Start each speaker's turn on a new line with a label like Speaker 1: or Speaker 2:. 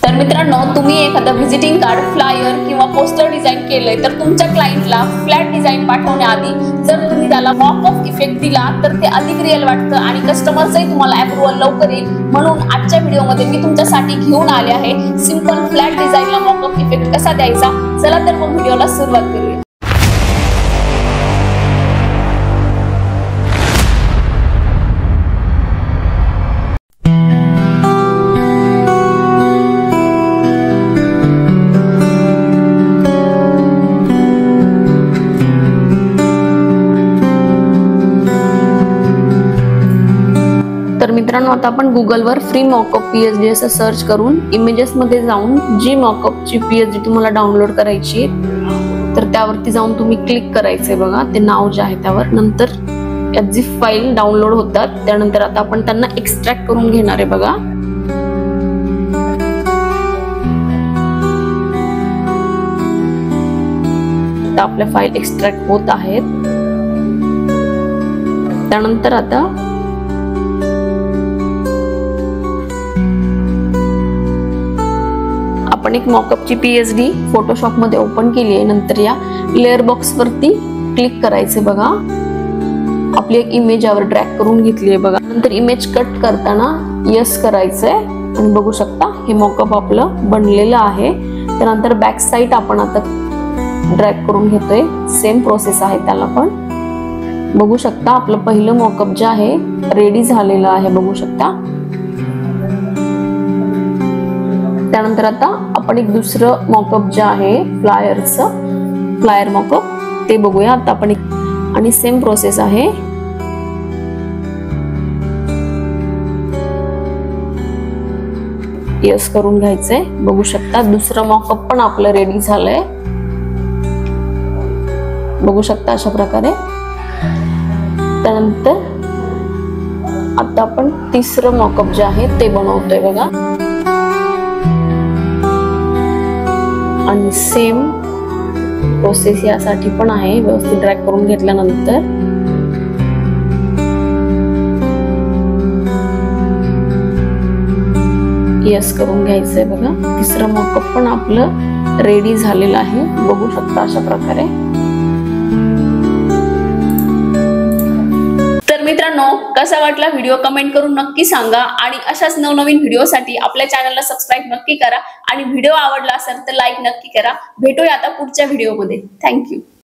Speaker 1: तर मित्रांनो, तुम्ही एखादा व्हिजिटिंग कार्ड, फ्लायर किंवा पोस्टर डिझाइन केलंय तर तुमच्या क्लायंटला फ्लॅट डिझाइन पाठवण्याआधी जर तुम्ही त्याला मॉक ऑफ इफेक्ट दिला तर ते अधिक रिअल वाटतं आणि कस्टमरचंही तुम्हाला अप्रूव्हल लवकर येईल। म्हणून आजच्या व्हिडिओमध्ये मी तुमच्यासाठी घेऊन आले आहे सिंपल फ्लॅट डिझाइनला मॉक ऑफ इफेक्ट कसा द्यायचा। चला तर मग व्हिडिओला सुरुवात करूया। तर मित्रांनो, आता आपण गुगलवर फ्री मॉकअप पीएचडी असं सर्च करून इमेजेस मध्ये जाऊन जी मॉकअपची पीएचडी तुम्हाला डाउनलोड करायची तर त्यावरती जाऊन तुम्ही क्लिक करायचंय बघा, ते नाव जे आहे त्यावर। नंतर यात जी फाईल डाउनलोड होतात त्यानंतर आता आपण त्यांना एक्सट्रॅक्ट करून घेणार आहे बघा। आता आपल्या फाईल एक्सट्रॅक्ट होत आहेत। त्यानंतर आता आपण एक मॉकअपची पीएचडी फोटोशॉप मध्ये ओपन केली आहे। नंतर या लेयर बॉक्स वरती क्लिक करायचे बघा। आपली एक इमेज यावर ड्रॅग करून घेतली आहे बघा। नंतर इमेज कट करताना यस करायचंय आणि बघू शकता हे मॉकअप आपलं बनलेलं आहे। त्यानंतर बॅक साइड आपण आता ड्रॅग करून घेतोय, सेम प्रोसेस आहे त्याला पण। बघू शकता आपलं पहिलं मॉकअप जे आहे रेडी झालेलं आहे, बघू शकता। त्यानंतर आता आपण एक दुसरं मॉकअप जे आहे फ्लायर मॉकअप ते बघूया आता आपण आणि सेम प्रोसेस आहे। यस करून घ्यायचंय, बघू शकता दुसरं मॉकअप पण आपलं रेडी झालंय, बघू शकता अशा प्रकारे। त्यानंतर आता आपण तिसरं मॉकअप जे आहे ते बनवतोय बघा आणि सेम प्रोसेस यासाठी पण आहे। व्यवस्थित ड्रॅग करून घेतल्यानंतर यस करून घ्यायचंय बघा। तिसरं मॉकअप पण आपलं रेडी झालेलं आहे, बघू शकता अशा प्रकारे। तर मित्रांनो, कसा वाटला व्हिडिओ कमेंट करून नक्की सांगा आणि अशाच नवनवीन व्हिडिओसाठी आपल्या चॅनलला सबस्क्राईब नक्की करा आणि व्हिडिओ आवडला असेल तर लाईक नक्की करा। भेटूया आता पुढच्या व्हिडिओमध्ये। थँक्यू।